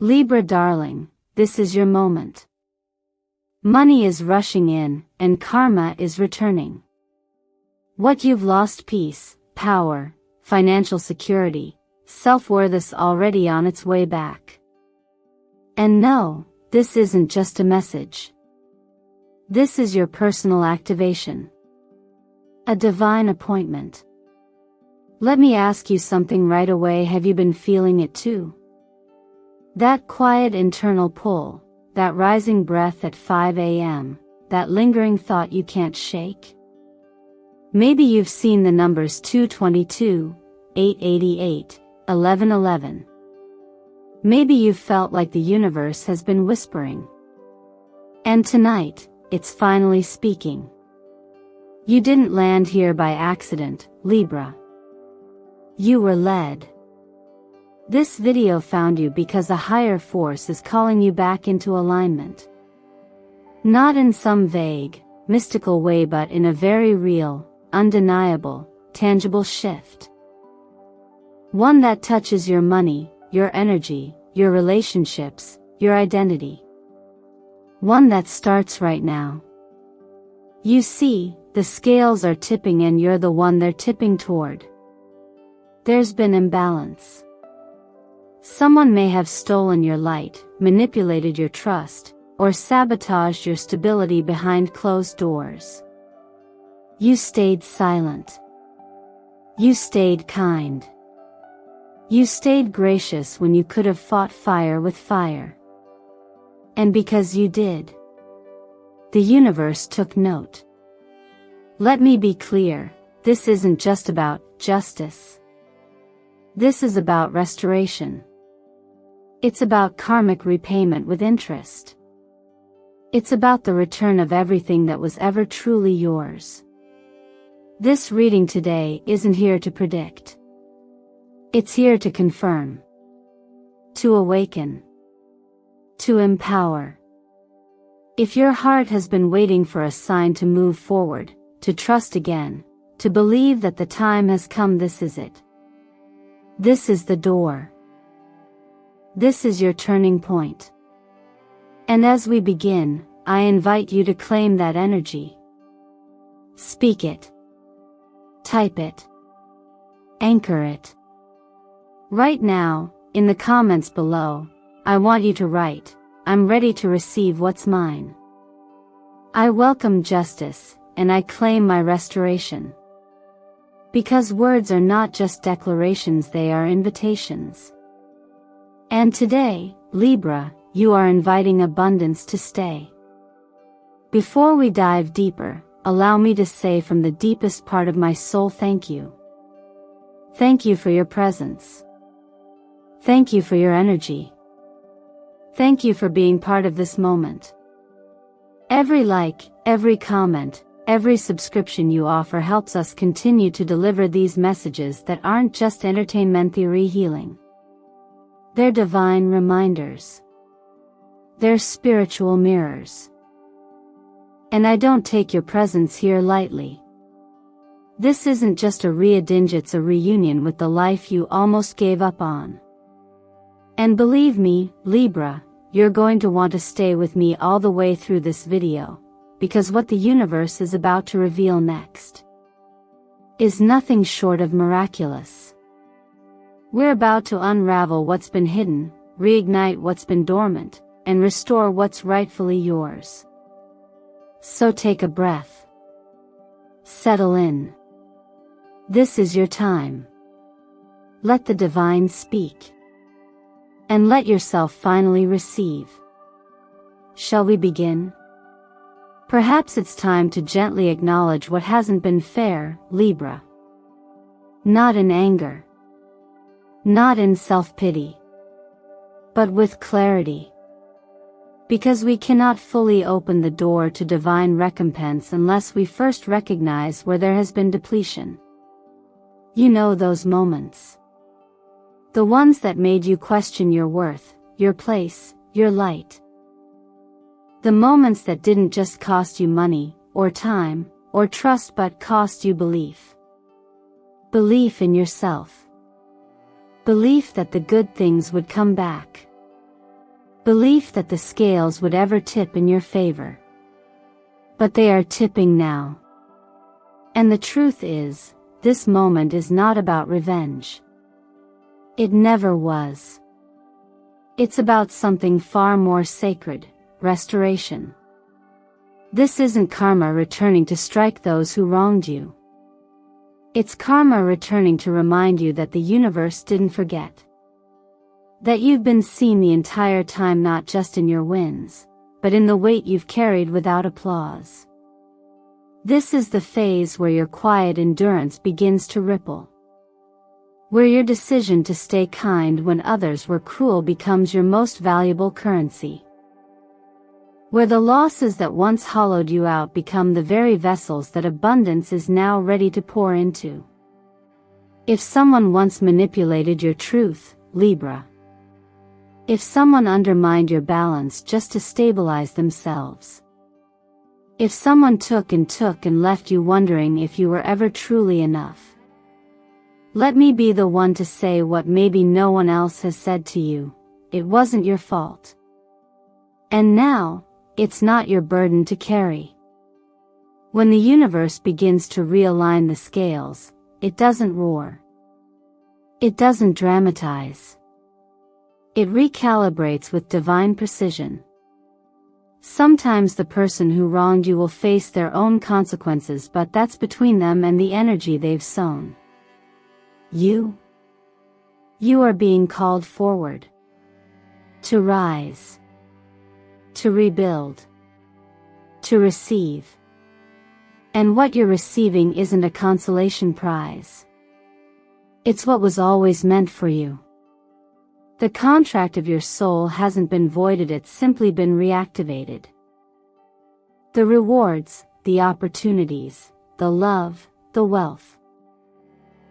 Libra darling, this is your moment. Money is rushing in, and karma is returning. What you've lost, peace, power, financial security, self-worth, is already on its way back. And no, this isn't just a message. This is your personal activation. A divine appointment. Let me ask you something right away. Have you been feeling it too? That quiet internal pull, that rising breath at 5 a.m., that lingering thought you can't shake? Maybe you've seen the numbers 222, 888, 1111. Maybe you've felt like the universe has been whispering. And tonight, it's finally speaking. You didn't land here by accident, Libra. You were led. This video found you because a higher force is calling you back into alignment. Not in some vague, mystical way, but in a very real, undeniable, tangible shift. One that touches your money, your energy, your relationships, your identity. One that starts right now. You see, the scales are tipping and you're the one they're tipping toward. There's been imbalance. Someone may have stolen your light, manipulated your trust, or sabotaged your stability behind closed doors. You stayed silent. You stayed kind. You stayed gracious when you could have fought fire with fire. And because you did, the universe took note. Let me be clear, this isn't just about justice. This is about restoration. It's about karmic repayment with interest. It's about the return of everything that was ever truly yours. This reading today isn't here to predict. It's here to confirm. To awaken. To empower. If your heart has been waiting for a sign to move forward, to trust again, to believe that the time has come, this is it. This is the door. This is your turning point. And as we begin, I invite you to claim that energy. Speak it. Type it. Anchor it. Right now, in the comments below, I want you to write, I'm ready to receive what's mine. I welcome justice, and I claim my restoration. Because words are not just declarations, they are invitations. And today, Libra, you are inviting abundance to stay. Before we dive deeper, allow me to say from the deepest part of my soul, thank you. Thank you for your presence. Thank you for your energy. Thank you for being part of this moment. Every like, every comment, every subscription you offer helps us continue to deliver these messages that aren't just entertainment theory healing. They're divine reminders. They're spiritual mirrors. And I don't take your presence here lightly. This isn't just a reading, it's a reunion with the life you almost gave up on. And believe me, Libra, you're going to want to stay with me all the way through this video, because what the universe is about to reveal next is nothing short of miraculous. We're about to unravel what's been hidden, reignite what's been dormant, and restore what's rightfully yours. So take a breath. Settle in. This is your time. Let the divine speak. And let yourself finally receive. Shall we begin? Perhaps it's time to gently acknowledge what hasn't been fair, Libra. Not in anger. Not in self-pity. But with clarity. Because we cannot fully open the door to divine recompense unless we first recognize where there has been depletion. You know those moments. The ones that made you question your worth, your place, your light. The moments that didn't just cost you money, or time, or trust, but cost you belief. Belief in yourself. Belief that the good things would come back. Belief that the scales would ever tip in your favor. But they are tipping now. And the truth is, this moment is not about revenge. It never was. It's about something far more sacred, restoration. This isn't karma returning to strike those who wronged you. It's karma returning to remind you that the universe didn't forget. That you've been seen the entire time, not just in your wins, but in the weight you've carried without applause. This is the phase where your quiet endurance begins to ripple. Where your decision to stay kind when others were cruel becomes your most valuable currency. Where the losses that once hollowed you out become the very vessels that abundance is now ready to pour into. If someone once manipulated your truth, Libra. If someone undermined your balance just to stabilize themselves. If someone took and left you wondering if you were ever truly enough. Let me be the one to say what maybe no one else has said to you: it wasn't your fault. And now, it's not your burden to carry. When the universe begins to realign the scales, it doesn't roar. It doesn't dramatize. It recalibrates with divine precision. Sometimes the person who wronged you will face their own consequences, but that's between them and the energy they've sown. You are being called forward. To rise. To rebuild. To receive. And what you're receiving isn't a consolation prize. It's what was always meant for you. The contract of your soul hasn't been voided, it's simply been reactivated. The rewards, the opportunities, the love, the wealth.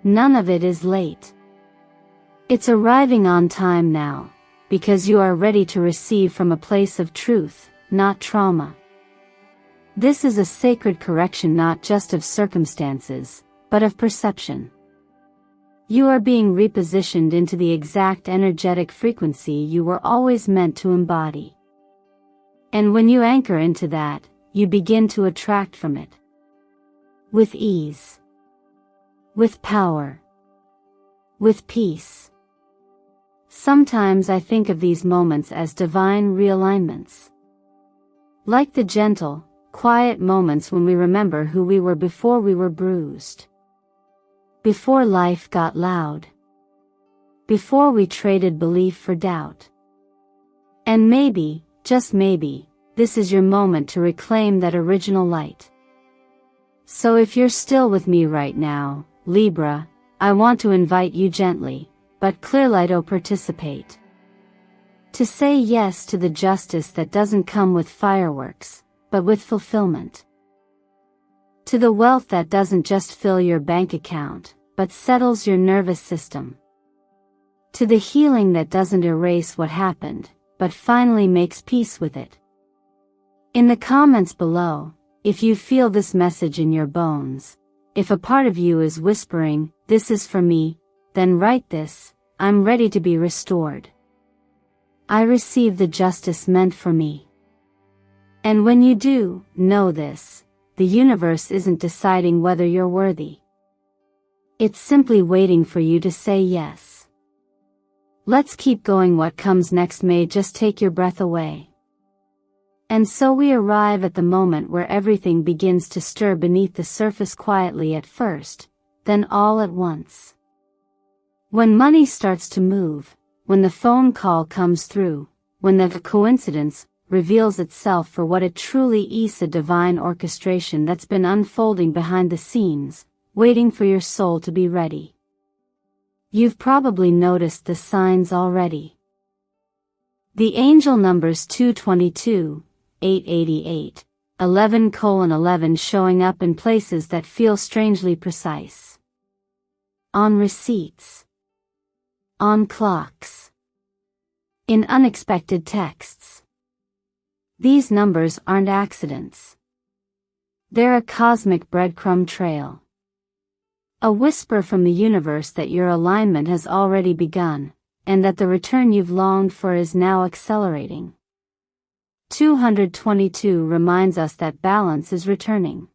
None of it is late. It's arriving on time now, because you are ready to receive from a place of truth, not trauma. This is a sacred correction not just of circumstances, but of perception. You are being repositioned into the exact energetic frequency you were always meant to embody. And when you anchor into that, you begin to attract from it. With ease. With power. With peace. Sometimes I think of these moments as divine realignments. Like the gentle, quiet moments when we remember who we were before we were bruised. Before life got loud. Before we traded belief for doubt. And maybe, just maybe, this is your moment to reclaim that original light. So if you're still with me right now, Libra, I want to invite you gently, but clearly to participate. To say yes to the justice that doesn't come with fireworks, but with fulfillment. To the wealth that doesn't just fill your bank account, but settles your nervous system. To the healing that doesn't erase what happened, but finally makes peace with it. In the comments below, if you feel this message in your bones, if a part of you is whispering, "This is for me," then write this: "I'm ready to be restored. I receive the justice meant for me." And when you do, know this: the universe isn't deciding whether you're worthy. It's simply waiting for you to say yes. Let's keep going. What comes next may just take your breath away. And so we arrive at the moment where everything begins to stir beneath the surface, quietly at first, then all at once. When money starts to move, when the phone call comes through, when the coincidence reveals itself for what it truly is, a divine orchestration that's been unfolding behind the scenes, waiting for your soul to be ready. You've probably noticed the signs already. The angel numbers 222, 888, 11:11 showing up in places that feel strangely precise. On receipts. On clocks. In unexpected texts. These numbers aren't accidents. They're a cosmic breadcrumb trail. A whisper from the universe that your alignment has already begun, and that the return you've longed for is now accelerating. 222 reminds us that balance is returning.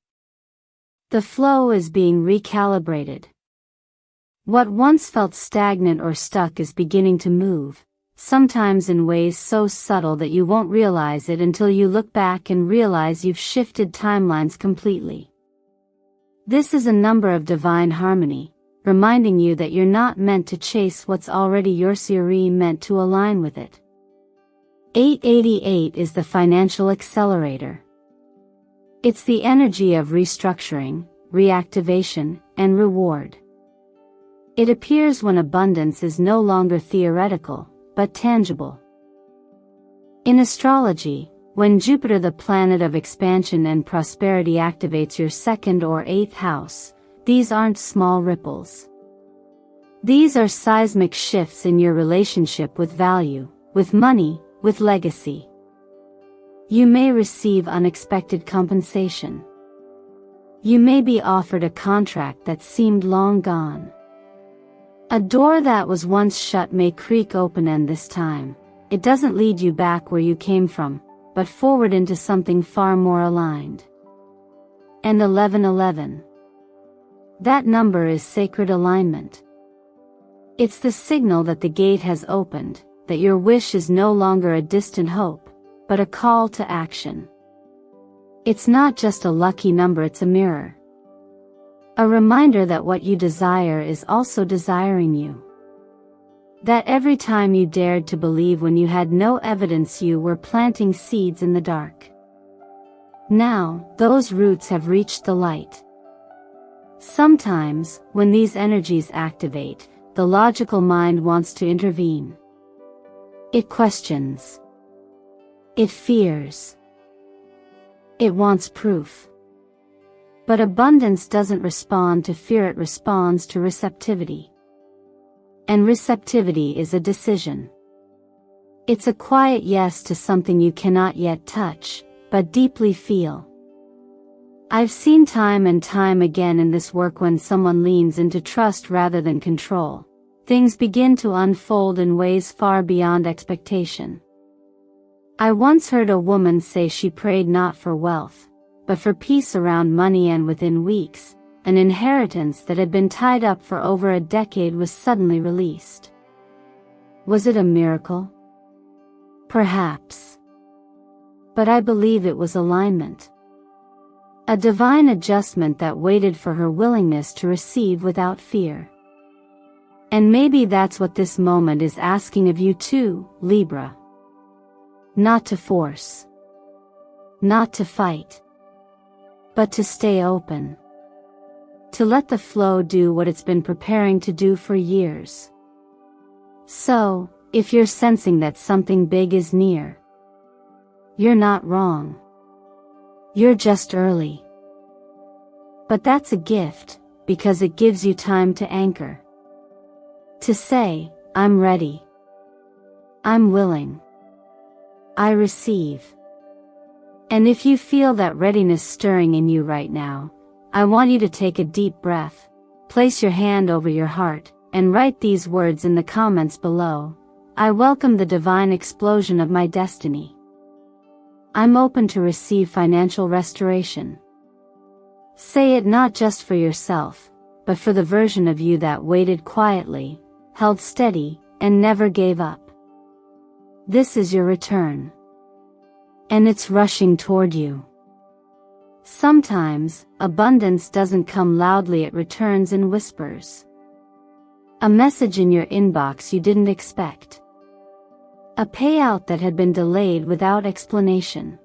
The flow is being recalibrated. What once felt stagnant or stuck is beginning to move, sometimes in ways so subtle that you won't realize it until you look back and realize you've shifted timelines completely. This is a number of divine harmony, reminding you that you're not meant to chase what's already yours, you're meant to align with it. 888 is the financial accelerator. It's the energy of restructuring, reactivation, and reward. It appears when abundance is no longer theoretical, but tangible. In astrology, when Jupiter, the planet of expansion and prosperity, activates your 2nd or 8th house, these aren't small ripples. These are seismic shifts in your relationship with value, with money, with legacy. You may receive unexpected compensation. You may be offered a contract that seemed long gone. A door that was once shut may creak open, and this time, it doesn't lead you back where you came from, but forward into something far more aligned. And 1111. That number is sacred alignment. It's the signal that the gate has opened, that your wish is no longer a distant hope, but a call to action. It's not just a lucky number, it's a mirror. A reminder that what you desire is also desiring you. That every time you dared to believe when you had no evidence, you were planting seeds in the dark. Now, those roots have reached the light. Sometimes, when these energies activate, the logical mind wants to intervene. It questions. It fears. It wants proof. But abundance doesn't respond to fear, it responds to receptivity. And receptivity is a decision. It's a quiet yes to something you cannot yet touch, but deeply feel. I've seen time and time again in this work, when someone leans into trust rather than control, things begin to unfold in ways far beyond expectation. I once heard a woman say she prayed not for wealth, but for peace around money, and within weeks, an inheritance that had been tied up for over a decade was suddenly released. Was it a miracle? Perhaps. But I believe it was alignment. A divine adjustment that waited for her willingness to receive without fear. And maybe that's what this moment is asking of you too, Libra. Not to force. Not to fight. But to stay open. To let the flow do what it's been preparing to do for years. So, if you're sensing that something big is near, you're not wrong. You're just early. But that's a gift, because it gives you time to anchor. To say, I'm ready. I'm willing. I receive. And if you feel that readiness stirring in you right now, I want you to take a deep breath, place your hand over your heart, and write these words in the comments below. I welcome the divine explosion of my destiny. I'm open to receive financial restoration. Say it not just for yourself, but for the version of you that waited quietly, held steady, and never gave up. This is your return. And it's rushing toward you. Sometimes, abundance doesn't come loudly, it returns in whispers. A message in your inbox you didn't expect. A payout that had been delayed without explanation.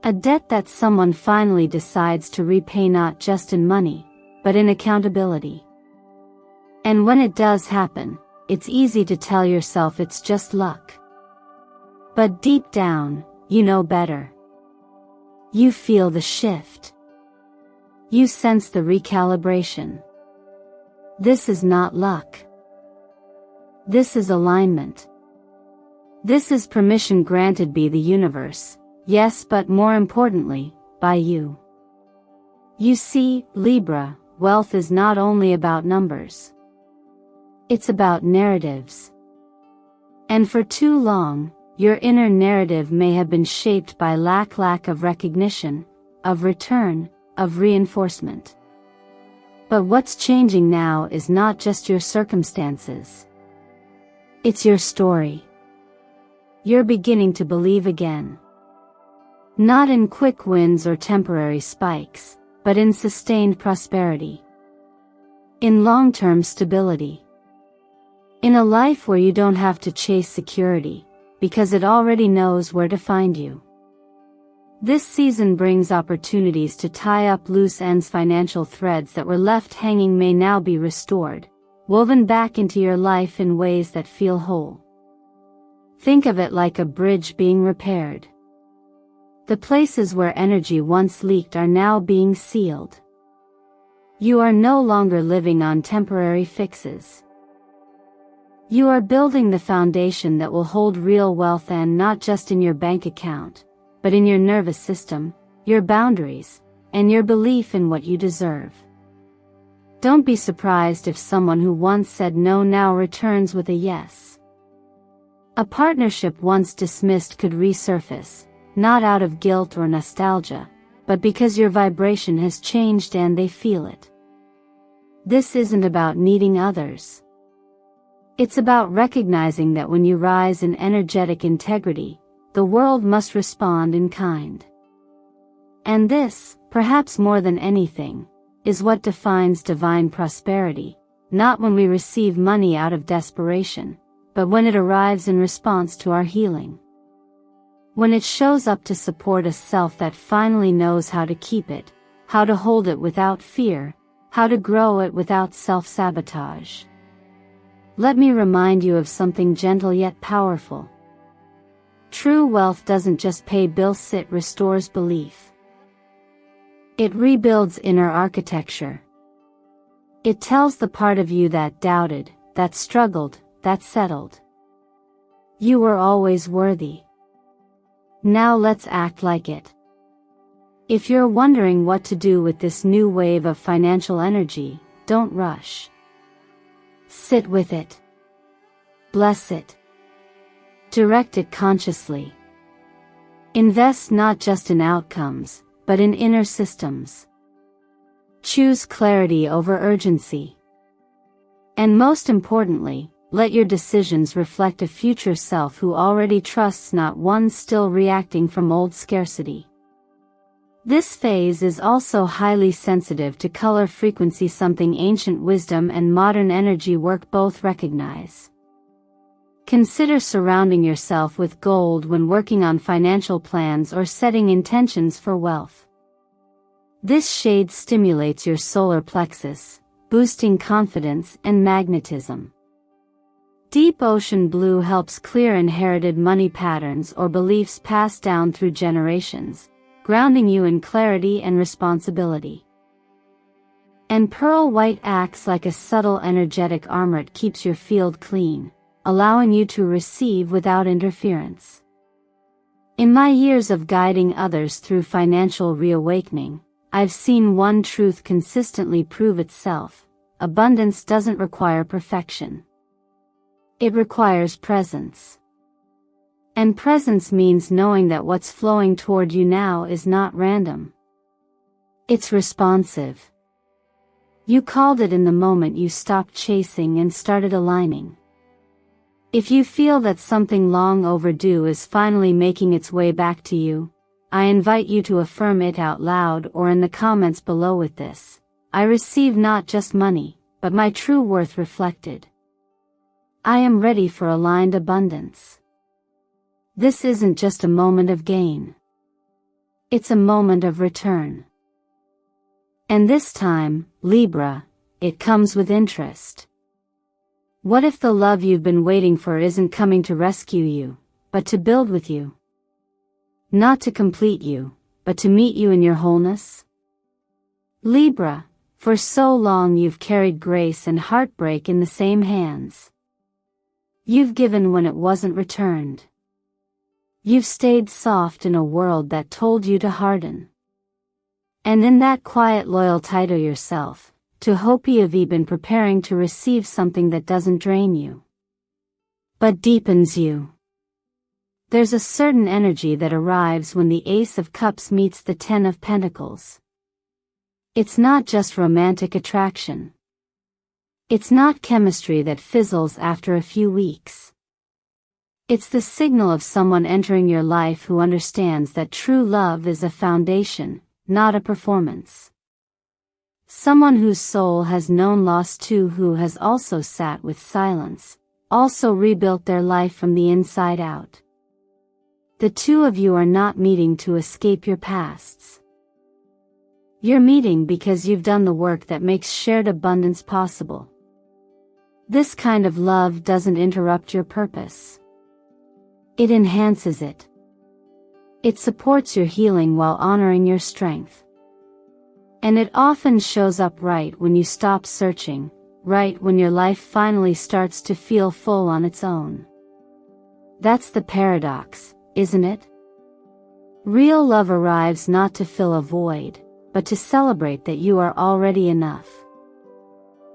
A debt that someone finally decides to repay, not just in money, but in accountability. And when it does happen, it's easy to tell yourself it's just luck. But deep down, you know better. You feel the shift. You sense the recalibration. This is not luck. This is alignment. This is permission granted by the universe, yes, but more importantly, by you. You see, Libra, wealth is not only about numbers. It's about narratives, And for too long, your inner narrative may have been shaped by lack of recognition, of return, of reinforcement. But what's changing now is not just your circumstances. It's your story. You're beginning to believe again. Not in quick wins or temporary spikes, but in sustained prosperity. In long-term stability. In a life where you don't have to chase security, because it already knows where to find you. This season brings opportunities to tie up loose ends. Financial threads that were left hanging may now be restored, woven back into your life in ways that feel whole. Think of it like a bridge being repaired. The places where energy once leaked are now being sealed. You are no longer living on temporary fixes. You are building the foundation that will hold real wealth, and not just in your bank account, but in your nervous system, your boundaries, and your belief in what you deserve. Don't be surprised if someone who once said no now returns with a yes. A partnership once dismissed could resurface, not out of guilt or nostalgia, but because your vibration has changed and they feel it. This isn't about needing others. It's about recognizing that when you rise in energetic integrity, the world must respond in kind. And this, perhaps more than anything, is what defines divine prosperity, not when we receive money out of desperation, but when it arrives in response to our healing. When it shows up to support a self that finally knows how to keep it, how to hold it without fear, how to grow it without self-sabotage. Let me remind you of something gentle yet powerful. True wealth doesn't just pay bills, it restores belief. It rebuilds inner architecture. It tells the part of you that doubted, that struggled, that settled. You were always worthy. Now let's act like it. If you're wondering what to do with this new wave of financial energy, don't rush. Sit with it. Bless it. Direct it consciously. Invest not just in outcomes, but in inner systems. Choose clarity over urgency. And most importantly, let your decisions reflect a future self who already trusts, not one still reacting from old scarcity. This phase is also highly sensitive to color frequency, something ancient wisdom and modern energy work both recognize. Consider surrounding yourself with gold when working on financial plans or setting intentions for wealth. This shade stimulates your solar plexus, boosting confidence and magnetism. Deep ocean blue helps clear inherited money patterns or beliefs passed down through generations, grounding you in clarity and responsibility. And pearl white acts like a subtle energetic armor. It keeps your field clean, allowing you to receive without interference. In my years of guiding others through financial reawakening, I've seen one truth consistently prove itself: abundance doesn't require perfection. It requires presence. And presence means knowing that what's flowing toward you now is not random. It's responsive. You called it in the moment you stopped chasing and started aligning. If you feel that something long overdue is finally making its way back to you, I invite you to affirm it out loud or in the comments below with this: I receive not just money, but my true worth reflected. I am ready for aligned abundance. This isn't just a moment of gain. It's a moment of return. And this time, Libra, it comes with interest. What if the love you've been waiting for isn't coming to rescue you, but to build with you? Not to complete you, but to meet you in your wholeness? Libra, for so long you've carried grace and heartbreak in the same hands. You've given when it wasn't returned. You've stayed soft in a world that told you to harden. And in that quiet loyalty to yourself, to hope you've been preparing to receive something that doesn't drain you. but deepens you. There's a certain energy that arrives when the Ace of Cups meets the Ten of Pentacles. It's not just romantic attraction. It's not chemistry that fizzles after a few weeks. It's the signal of someone entering your life who understands that true love is a foundation, not a performance. Someone whose soul has known loss too, who has also sat with silence, also rebuilt their life from the inside out. The two of you are not meeting to escape your pasts. You're meeting because you've done the work that makes shared abundance possible. This kind of love doesn't interrupt your purpose. It enhances it. It supports your healing while honoring your strength. And it often shows up right when you stop searching, right when your life finally starts to feel full on its own. That's the paradox, isn't it? Real love arrives not to fill a void, but to celebrate that you are already enough.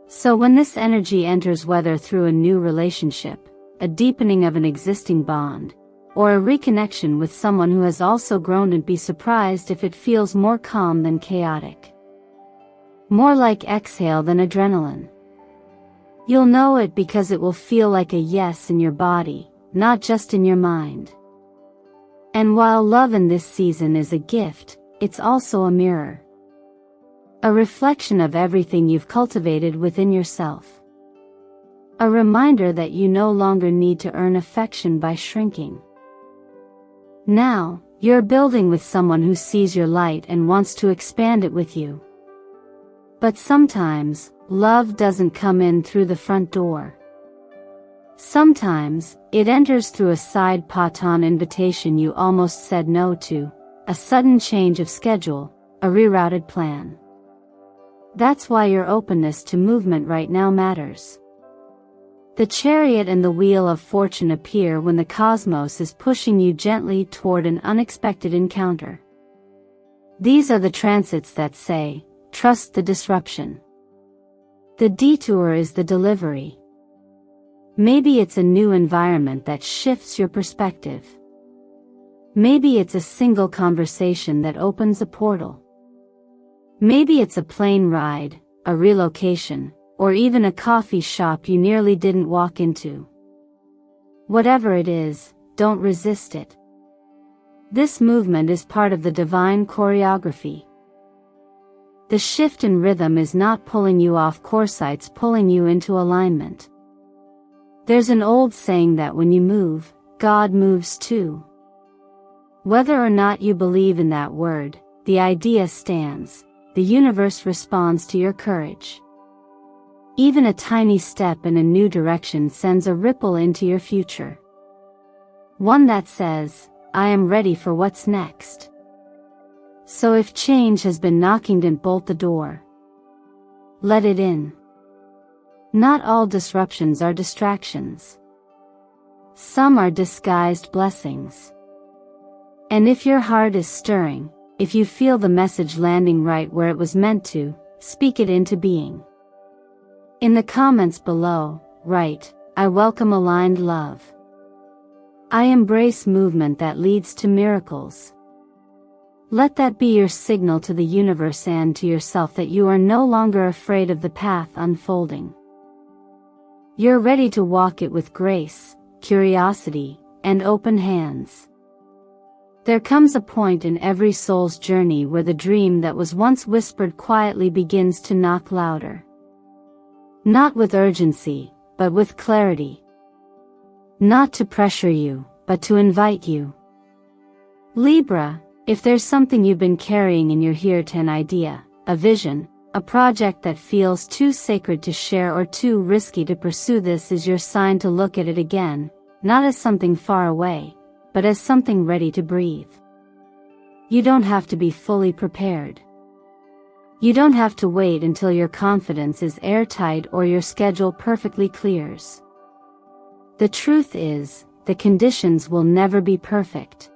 So when this energy enters, whether through a new relationship, a deepening of an existing bond, or a reconnection with someone who has also grown, and be surprised if it feels more calm than chaotic. More like exhale than adrenaline. You'll know it because it will feel like a yes in your body, not just in your mind. And while love in this season is a gift, it's also a mirror. A reflection of everything you've cultivated within yourself. A reminder that you no longer need to earn affection by shrinking. Now, you're building with someone who sees your light and wants to expand it with you. But sometimes, love doesn't come in through the front door. Sometimes, it enters through a side paton invitation you almost said no to, a sudden change of schedule, a rerouted plan. That's why your openness to movement right now matters. The Chariot and the Wheel of Fortune appear when the cosmos is pushing you gently toward an unexpected encounter. These are the transits that say, trust the disruption. The detour is the delivery. Maybe it's a new environment that shifts your perspective. Maybe it's a single conversation that opens a portal. Maybe it's a plane ride, a relocation, or even a coffee shop you nearly didn't walk into. Whatever it is, don't resist it. This movement is part of the divine choreography. The shift in rhythm is not pulling you off course, it's pulling you into alignment. There's an old saying that when you move, God moves too. Whether or not you believe in that word, the idea stands. The universe responds to your courage. Even a tiny step in a new direction sends a ripple into your future. One that says, I am ready for what's next. So if change has been knocking, don't bolt the door. Let it in. Not all disruptions are distractions. Some are disguised blessings. And if your heart is stirring, if you feel the message landing right where it was meant to, speak it into being. In the comments below, write, I welcome aligned love. I embrace movement that leads to miracles. Let that be your signal to the universe and to yourself that you are no longer afraid of the path unfolding. You're ready to walk it with grace, curiosity, and open hands. There comes a point in every soul's journey where the dream that was once whispered quietly begins to knock louder. Not with urgency, but with clarity. Not to pressure you, but to invite you. Libra, if there's something you've been carrying in your heart, an idea, a vision, a project that feels too sacred to share or too risky to pursue, this is your sign to look at it again, not as something far away, but as something ready to breathe. You don't have to be fully prepared. You don't have to wait until your confidence is airtight or your schedule perfectly clears. The truth is, the conditions will never be perfect.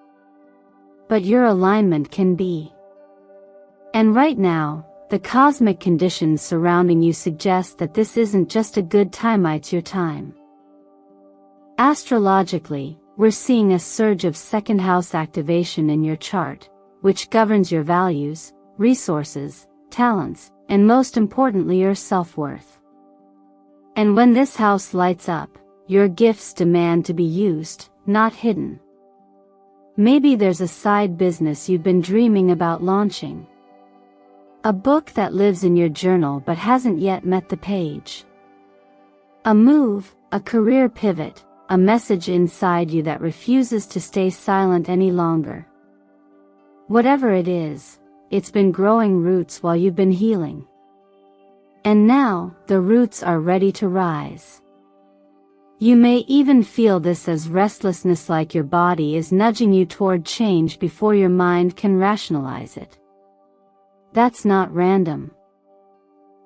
But your alignment can be. And right now, the cosmic conditions surrounding you suggest that this isn't just a good time, it's your time. Astrologically, we're seeing a surge of second house activation in your chart, which governs your values, resources, talents, and most importantly your self-worth. And when this house lights up, your gifts demand to be used, not hidden. Maybe there's a side business you've been dreaming about launching. A book that lives in your journal but hasn't yet met the page. A move, a career pivot, a message inside you that refuses to stay silent any longer. Whatever it is, it's been growing roots while you've been healing. And now, the roots are ready to rise. You may even feel this as restlessness, like your body is nudging you toward change before your mind can rationalize it. That's not random.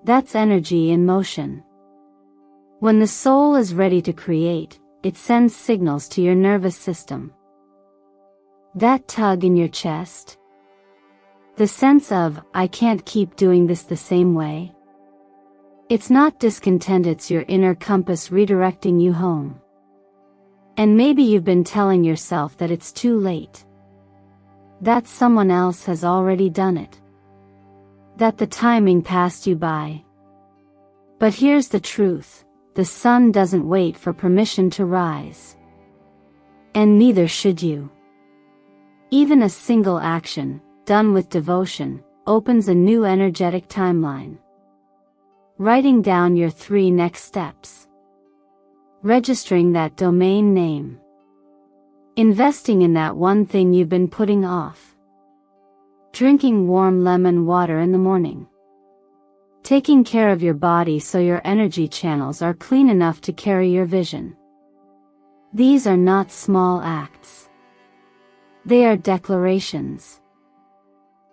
That's energy in motion. When the soul is ready to create, it sends signals to your nervous system. That tug in your chest? The sense of, I can't keep doing this the same way? It's not discontent, it's your inner compass redirecting you home. And maybe you've been telling yourself that it's too late. That someone else has already done it. That the timing passed you by. But here's the truth, the sun doesn't wait for permission to rise. And neither should you. Even a single action, done with devotion, opens a new energetic timeline. Writing down your 3 next steps. Registering that domain name. Investing in that one thing you've been putting off. Drinking warm lemon water in the morning. Taking care of your body so your energy channels are clean enough to carry your vision. These are not small acts. They are declarations.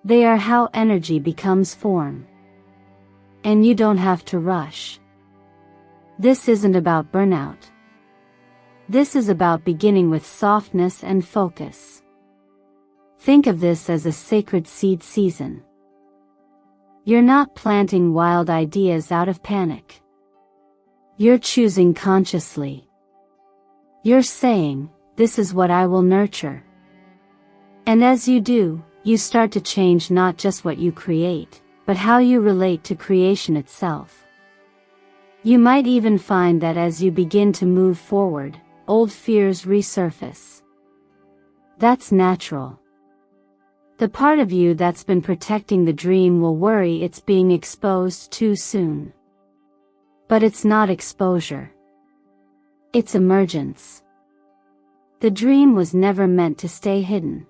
They are how energy becomes form. And you don't have to rush. This isn't about burnout. This is about beginning with softness and focus. Think of this as a sacred seed season. You're not planting wild ideas out of panic. You're choosing consciously. You're saying, this is what I will nurture. And as you do, you start to change not just what you create, but how you relate to creation itself. You might even find that as you begin to move forward, old fears resurface. That's natural. The part of you that's been protecting the dream will worry it's being exposed too soon. But it's not exposure. It's emergence. The dream was never meant to stay hidden.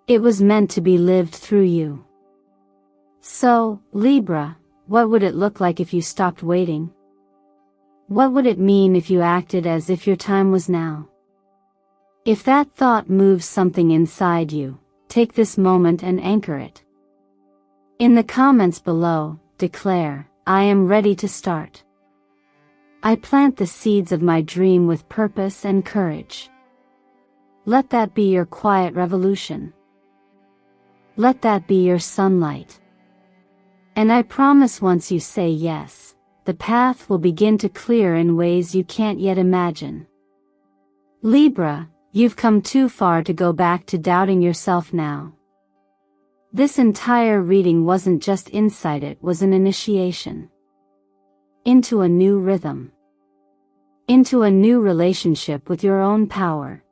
It was meant to be lived through you. So, Libra, what would it look like if you stopped waiting? What would it mean if you acted as if your time was now? If that thought moves something inside you, take this moment and anchor it. In the comments below, declare, I am ready to start. I plant the seeds of my dream with purpose and courage. Let that be your quiet revolution. Let that be your sunlight. And I promise once you say yes, the path will begin to clear in ways you can't yet imagine. Libra, you've come too far to go back to doubting yourself now. This entire reading wasn't just insight, it was an initiation. Into a new rhythm. Into a new relationship with your own power.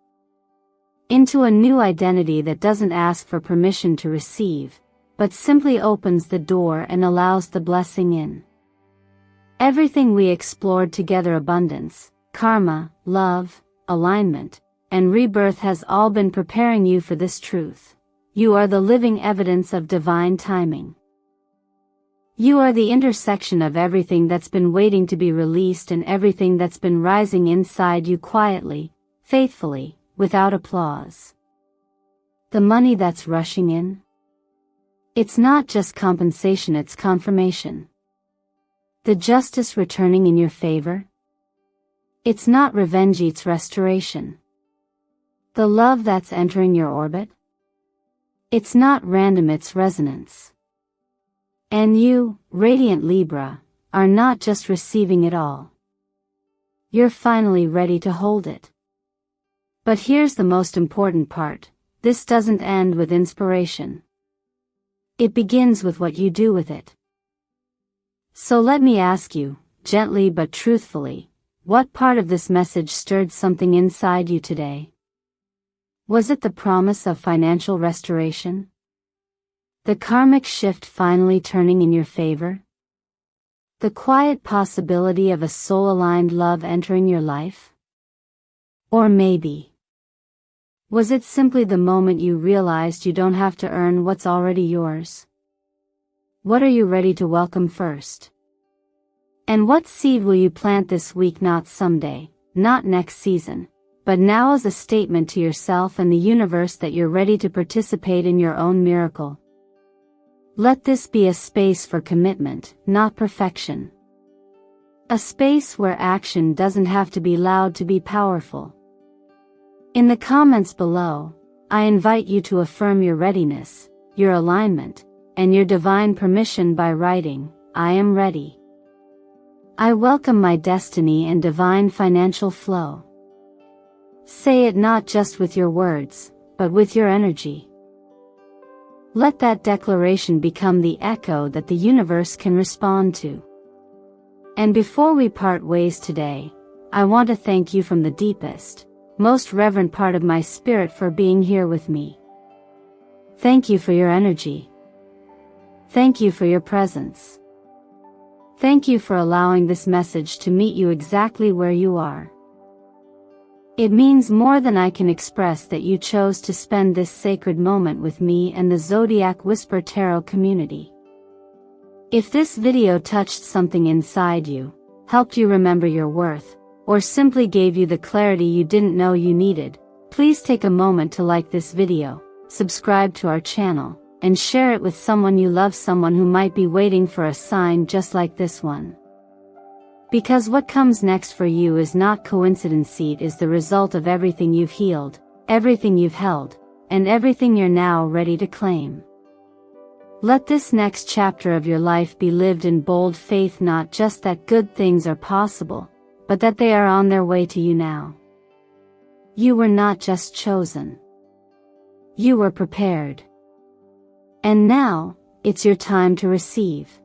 Into a new identity that doesn't ask for permission to receive, but simply opens the door and allows the blessing in. Everything we explored together, abundance, karma, love, alignment, and rebirth, has all been preparing you for this truth. You are the living evidence of divine timing. You are the intersection of everything that's been waiting to be released and everything that's been rising inside you quietly, faithfully, without applause. The money that's rushing in? It's not just compensation, it's confirmation. The justice returning in your favor? It's not revenge, it's restoration. The love that's entering your orbit? It's not random, it's resonance. And you, radiant Libra, are not just receiving it all. You're finally ready to hold it. But here's the most important part. This doesn't end with inspiration. It begins with what you do with it. So let me ask you, gently but truthfully, what part of this message stirred something inside you today? Was it the promise of financial restoration? The karmic shift finally turning in your favor? The quiet possibility of a soul-aligned love entering your life? Or maybe, was it simply the moment you realized you don't have to earn what's already yours? What are you ready to welcome first? And what seed will you plant this week, not someday, not next season, but now, as a statement to yourself and the universe that you're ready to participate in your own miracle? Let this be a space for commitment, not perfection. A space where action doesn't have to be loud to be powerful. In the comments below, I invite you to affirm your readiness, your alignment, and your divine permission by writing, "I am ready. I welcome my destiny and divine financial flow." Say it not just with your words, but with your energy. Let that declaration become the echo that the universe can respond to. And before we part ways today, I want to thank you from the deepest, most reverent part of my spirit for being here with me. Thank you for your energy. Thank you for your presence. Thank you for allowing this message to meet you exactly where you are. It means more than I can express that you chose to spend this sacred moment with me and the Zodiac Whisper Tarot community. If this video touched something inside you, helped you remember your worth, or simply gave you the clarity you didn't know you needed, please take a moment to like this video, subscribe to our channel, and share it with someone you love, someone who might be waiting for a sign just like this one. Because what comes next for you is not coincidence. It is the result of everything you've healed, everything you've held, and everything you're now ready to claim. Let this next chapter of your life be lived in bold faith, not just that good things are possible, but that they are on their way to you now. You were not just chosen. You were prepared. And now, it's your time to receive.